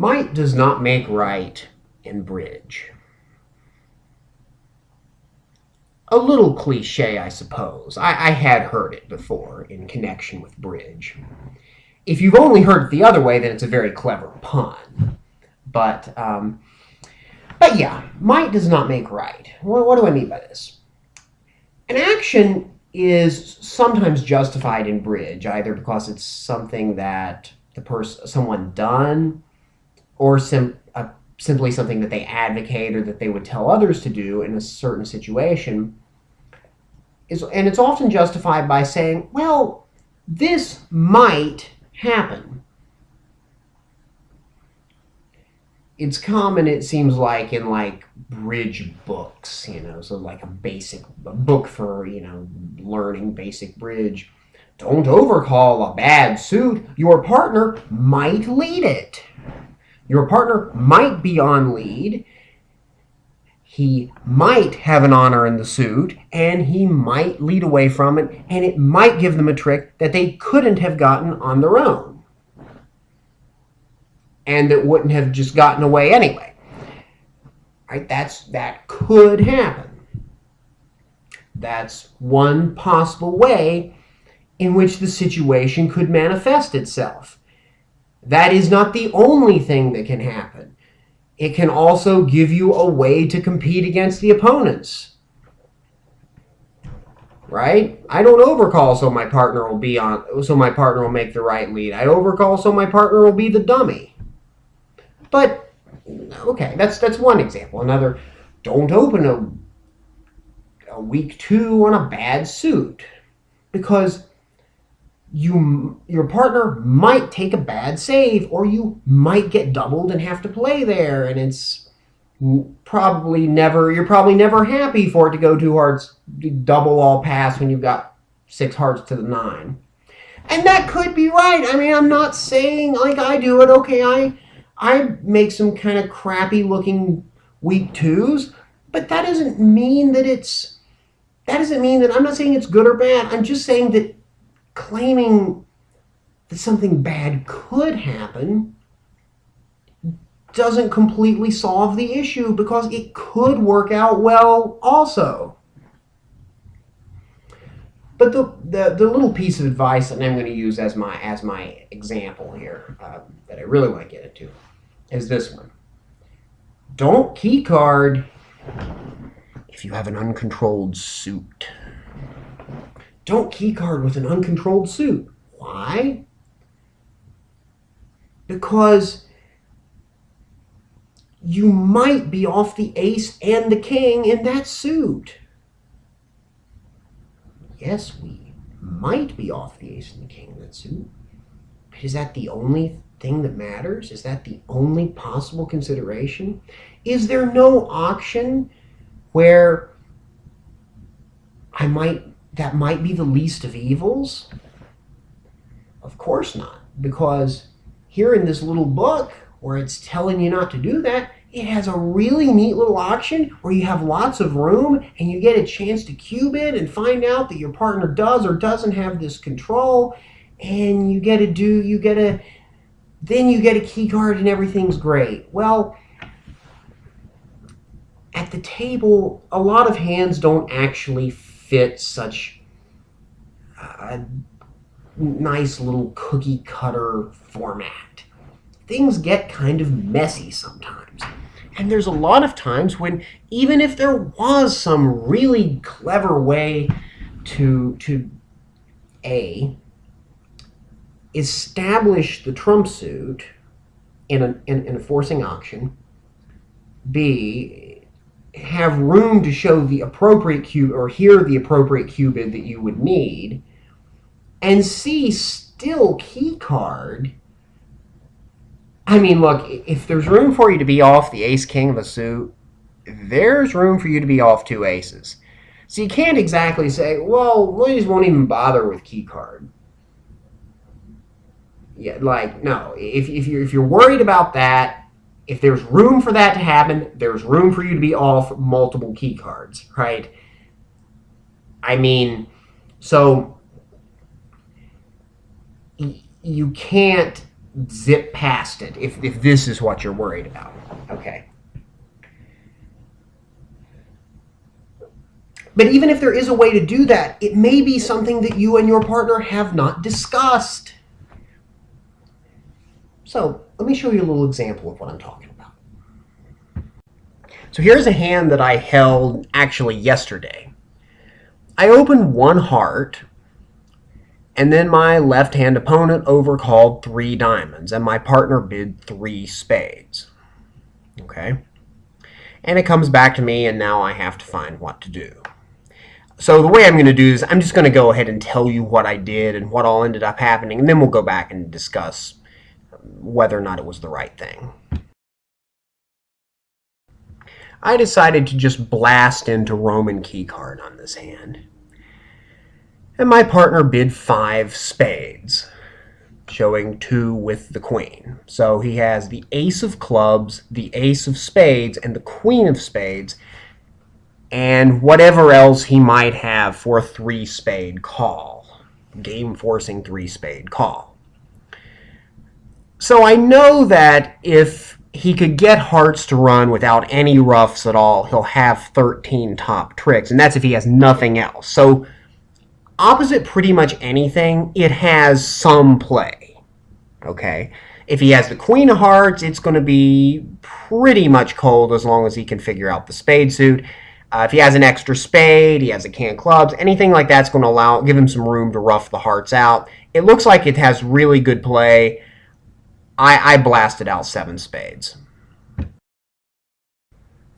Might does not make right in bridge. A little cliche, I suppose. I had heard it before in connection with bridge. If you've only heard it the other way, then it's a very clever pun. But yeah, might does not make right. What do I mean by this? An action is sometimes justified in bridge, either because it's something that someone done, or simply something that they advocate or that they would tell others to do in a certain situation. And it's often justified by saying, well, this might happen. It's common, it seems like, in bridge books, so like a book for, learning basic bridge. Don't overcall a bad suit. Your partner might lead it. Your partner might be on lead. He might have an honor in the suit, and he might lead away from it, and it might give them a trick that they couldn't have gotten on their own, and that wouldn't have just gotten away anyway. Right? That could happen. That's one possible way in which the situation could manifest itself. That is not the only thing that can happen. It can also give you a way to compete against the opponents. Right? I don't overcall so my partner will make the right lead. I overcall so my partner will be the dummy. But okay, that's one example. Another, don't open a weak 2 on a bad suit, because your partner might take a bad save, or you might get doubled and have to play there, and you're probably never happy for it to go 2 hearts, double all pass when you've got 6 hearts to the 9. And that could be right. I mean, I'm not saying like I do it. Okay, I make some kind of crappy looking weak 2s, but that doesn't mean that I'm not saying it's good or bad. I'm just saying that claiming that something bad could happen doesn't completely solve the issue, because it could work out well also. But the little piece of advice that I'm going to use as my example here, that I really want to get into, is this one. Don't keycard if you have an uncontrolled suit. Don't keycard with an uncontrolled suit. Why? Because you might be off the ace and the king in that suit. Yes, we might be off the ace and the king in that suit. But is that the only thing that matters? Is that the only possible consideration? Is there no option where that might be the least of evils? Of course not, because here in this little book where it's telling you not to do that, it has a really neat little option where you have lots of room and you get a chance to cube it and find out that your partner does or doesn't have this control, and then you get a key card and everything's great. Well, at the table, a lot of hands don't actually fit such a nice little cookie cutter format. Things get kind of messy sometimes. And there's a lot of times when, even if there was some really clever way to A, establish the trump suit in a forcing auction, B, have room to show the appropriate cube or hear the appropriate cubid that you would need, and C, still key card. I mean, look, if there's room for you to be off the ace king of a suit, there's room for you to be off 2 aces. So you can't exactly say, well, we just won't even bother with key card. Yeah, no. If you're worried about that, if there's room for that to happen, there's room for you to be off multiple key cards, right? I mean, so you can't zip past it if this is what you're worried about. Okay. But even if there is a way to do that, it may be something that you and your partner have not discussed. So let me show you a little example of what I'm talking about. So here's a hand that I held actually yesterday. I opened one heart, and then my left-hand opponent overcalled 3 diamonds, and my partner bid 3 spades. Okay? And it comes back to me, and now I have to find what to do. So the way I'm going to do is I'm just going to go ahead and tell you what I did and what all ended up happening, and then we'll go back and discuss whether or not it was the right thing. I decided to just blast into Roman keycard on this hand. And my partner bid 5 spades, showing 2 with the queen. So he has the ace of clubs, the ace of spades, and the queen of spades, and whatever else he might have for a 3-spade call. Game-forcing 3-spade call. So I know that if he could get hearts to run without any ruffs at all, he'll have 13 top tricks, and that's if he has nothing else. So opposite pretty much anything, it has some play. Okay? If he has the queen of hearts, it's going to be pretty much cold as long as he can figure out the spade suit. If he has an extra spade, he has a king of clubs, anything like that's going to give him some room to rough the hearts out. It looks like it has really good play. I blasted out 7 spades.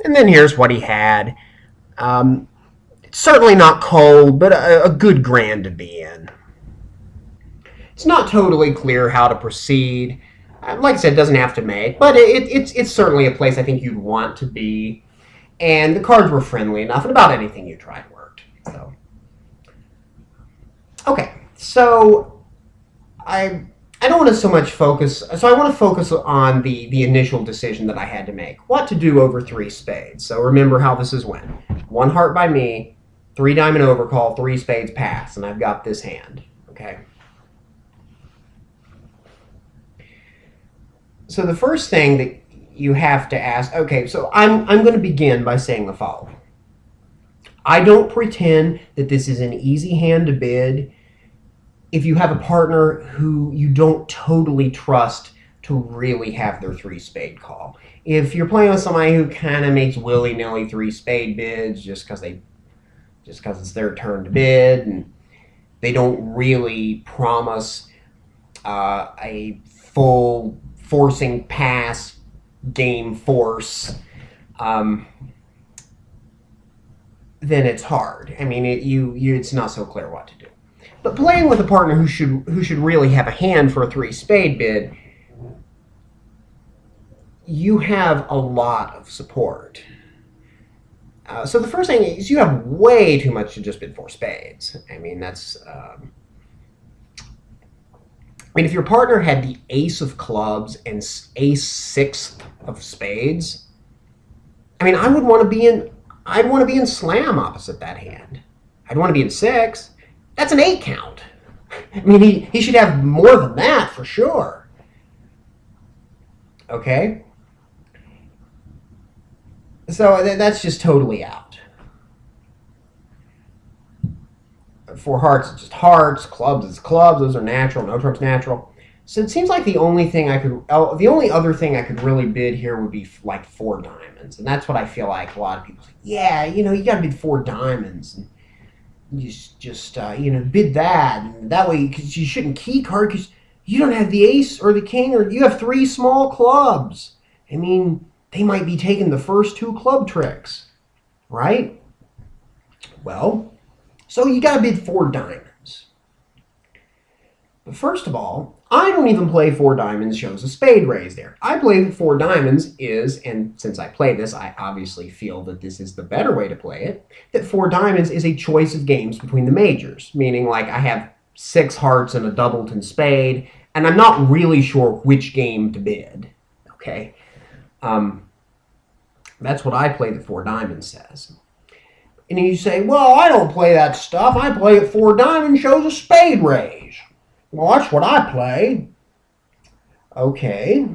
And then here's what he had. It's certainly not cold, but a good grand to be in. It's not totally clear how to proceed. Like I said, it doesn't have to make, but it's certainly a place I think you'd want to be. And the cards were friendly enough, and about anything you tried worked. So, okay, so I don't want to so much focus. So I want to focus on the initial decision that I had to make. What to do over 3 spades. So remember how this is went. 1 heart by me, 3 diamond overcall, 3 spades pass, and I've got this hand. Okay. So the first thing that you have to ask, okay, so I'm going to begin by saying the following. I don't pretend that this is an easy hand to bid if you have a partner who you don't totally trust to really have their 3-spade call. If you're playing with somebody who kind of makes willy-nilly 3-spade bids just because it's their turn to bid, and they don't really promise a full forcing pass game force, then it's hard. I mean, it's not so clear what to do. But playing with a partner who should really have a hand for a 3-spade bid, you have a lot of support. So the first thing is you have way too much to just bid 4 spades. I mean, that's... if your partner had the ace of clubs and ace 6th of spades, I mean, I'd want to be in slam opposite that hand. I'd want to be in 6. That's an 8 count. I mean, he should have more than that for sure. Okay? So that's just totally out. 4 hearts is just hearts, clubs is clubs, those are natural, no trumps natural. So it seems like the only other thing I could really bid here would be like 4 diamonds. And that's what I feel like a lot of people say, yeah, you got to bid 4 diamonds. And you just bid that. And that way, because you shouldn't key card because you don't have the ace or the king, or you have 3 small clubs. I mean, they might be taking the first 2 club tricks, right? Well, so you got to bid 4 diamonds. But first of all, I don't even play 4 diamonds shows a spade raise there. I play that 4 diamonds is, and since I play this, I obviously feel that this is the better way to play it, that 4 diamonds is a choice of games between the majors, meaning like I have 6 hearts and a doubleton spade, and I'm not really sure which game to bid, okay? That's what I play that 4 diamonds says. And you say, well, I don't play that stuff. I play it 4 diamonds shows a spade raise. Well, that's what I play. Okay.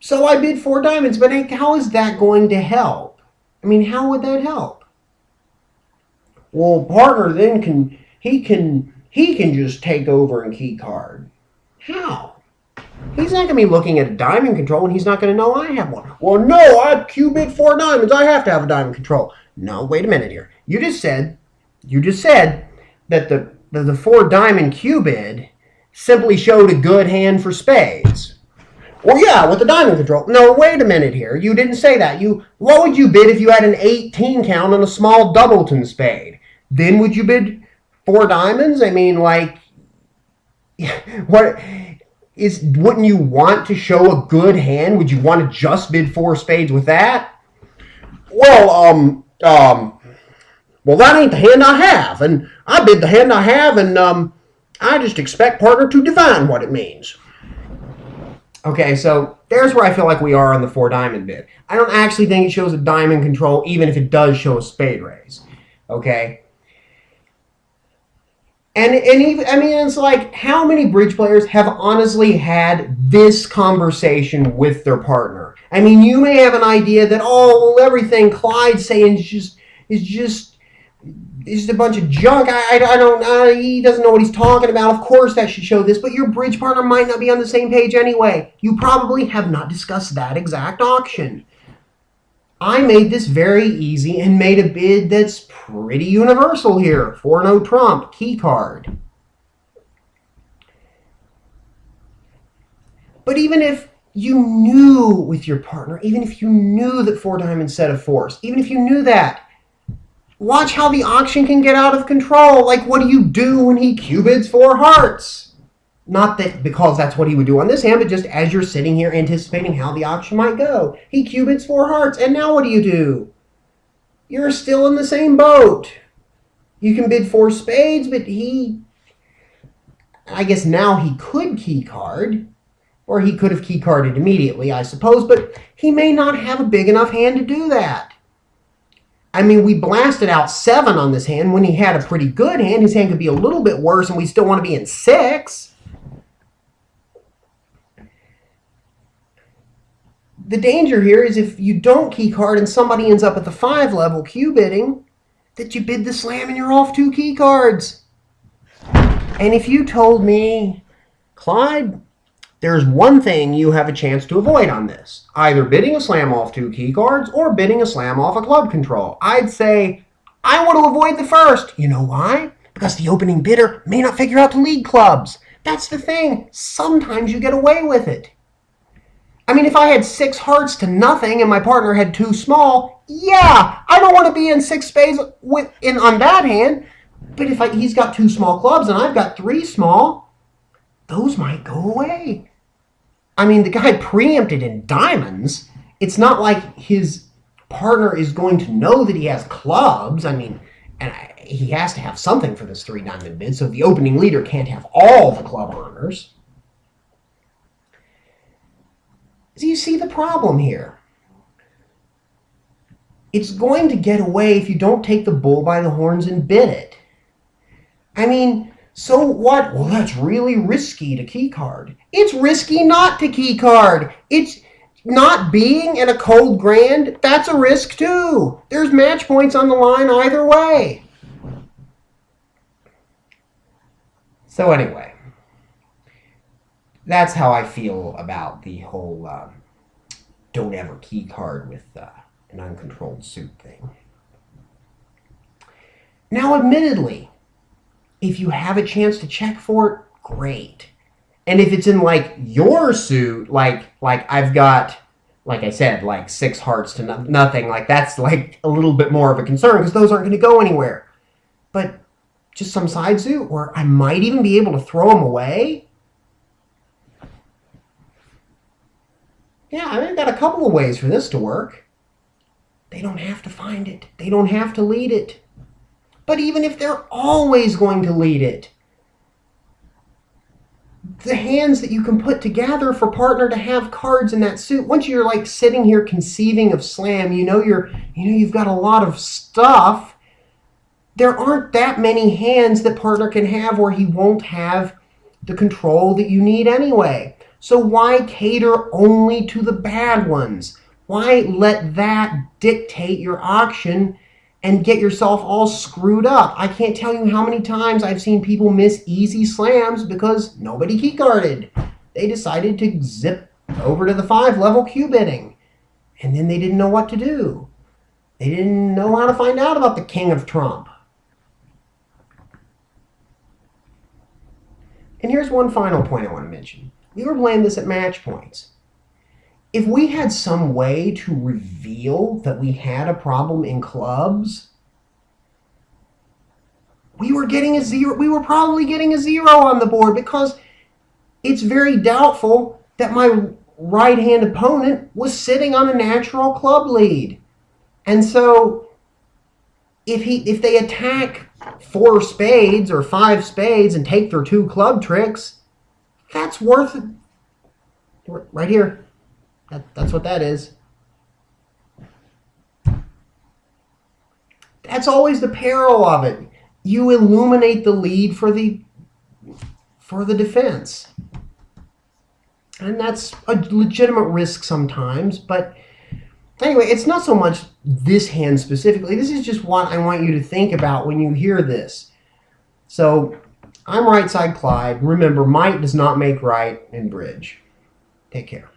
So I bid 4 diamonds, but how is that going to help? I mean, how would that help? Well, partner then he can just take over and key card. How? He's not going to be looking at a diamond control and he's not going to know I have one. Well, no, I Q bid 4 diamonds. I have to have a diamond control. No, wait a minute here. You just said that the 4 diamond Q bid simply showed a good hand for spades. Well, yeah, with the diamond control. No, wait a minute here. You didn't say that. What would you bid if you had an 18 count on a small doubleton spade? Then would you bid 4 diamonds? I mean, like, what wouldn't you want to show a good hand? Would you want to just bid 4 spades with that? Well, that ain't the hand I have, and I bid the hand I have, and I just expect partner to divine what it means. Okay, so there's where I feel like we are on the 4 diamond bid. I don't actually think it shows a diamond control, even if it does show a spade raise. Okay? And even, I mean, it's like, how many bridge players have honestly had this conversation with their partner? I mean, you may have an idea that, oh, well, everything Clyde's saying is just a bunch of junk. I don't. He doesn't know what he's talking about. Of course, that should show this, but your bridge partner might not be on the same page anyway. You probably have not discussed that exact auction. I made this very easy and made a bid that's pretty universal here. 4-no trump, key card. But even if you knew with your partner, even if you knew that 4 diamonds set a force, even if you knew that, watch how the auction can get out of control. Like, what do you do when he Q-bids 4 hearts? Not that because that's what he would do on this hand, but just as you're sitting here anticipating how the auction might go. He Q-bids 4 hearts, and now what do? You're still in the same boat. You can bid 4 spades, but I guess now he could key card, or he could have key carded immediately, I suppose, but he may not have a big enough hand to do that. I mean, we blasted out 7 on this hand when he had a pretty good hand. His hand could be a little bit worse, and we still want to be in 6. The danger here is if you don't key card and somebody ends up at the 5 level Q bidding, that you bid the slam and you're off 2 key cards. And if you told me, Clyde, there's one thing you have a chance to avoid on this, either bidding a slam off 2 key cards or bidding a slam off a club control, I'd say, I want to avoid the first. You know why? Because the opening bidder may not figure out to lead clubs. That's the thing. Sometimes you get away with it. I mean, if I had 6 hearts to nothing and my partner had 2 small, yeah, I don't want to be in 6 spades on that hand. But if he's got 2 small clubs and I've got 3 small, those might go away. I mean, the guy preempted in diamonds. It's not like his partner is going to know that he has clubs. I mean, and he has to have something for this 3-diamond bid, so the opening leader can't have all the club honors. Do you see the problem here? It's going to get away if you don't take the bull by the horns and bid it. I mean, so what? Well, that's really risky to key card. It's risky not to key card. It's not being in a cold grand. That's a risk too. There's match points on the line either way. So anyway. That's how I feel about the whole don't ever key card with an uncontrolled suit thing. Now, admittedly, if you have a chance to check for it, great. And if it's in, like, your suit, like I've got, like I said, like 6 hearts to nothing, like that's like a little bit more of a concern because those aren't going to go anywhere. But just some side suit where I might even be able to throw them away. Yeah, I've got a couple of ways for this to work. They don't have to find it. They don't have to lead it. But even if they're always going to lead it, the hands that you can put together for partner to have cards in that suit, once you're like sitting here conceiving of slam, you've got a lot of stuff. There aren't that many hands that partner can have where he won't have the control that you need anyway. So why cater only to the bad ones? Why let that dictate your auction and get yourself all screwed up? I can't tell you how many times I've seen people miss easy slams because nobody keycarded. They decided to zip over to the 5-level cue bidding. And then they didn't know what to do. They didn't know how to find out about the King of Trump. And here's one final point I want to mention. We were playing this at match points. If we had some way to reveal that we had a problem in clubs, we were getting a zero. We were probably getting a 0 on the board because it's very doubtful that my right-hand opponent was sitting on a natural club lead. And so if they attack 4 spades or 5 spades and take their 2 club tricks, that's worth it. Right here. That's what that is. That's always the peril of it. You illuminate the lead for the defense. And that's a legitimate risk sometimes, but anyway, it's not so much this hand specifically. This is just what I want you to think about when you hear this. So, I'm Right Side Clyde. Remember, might does not make right in bridge. Take care.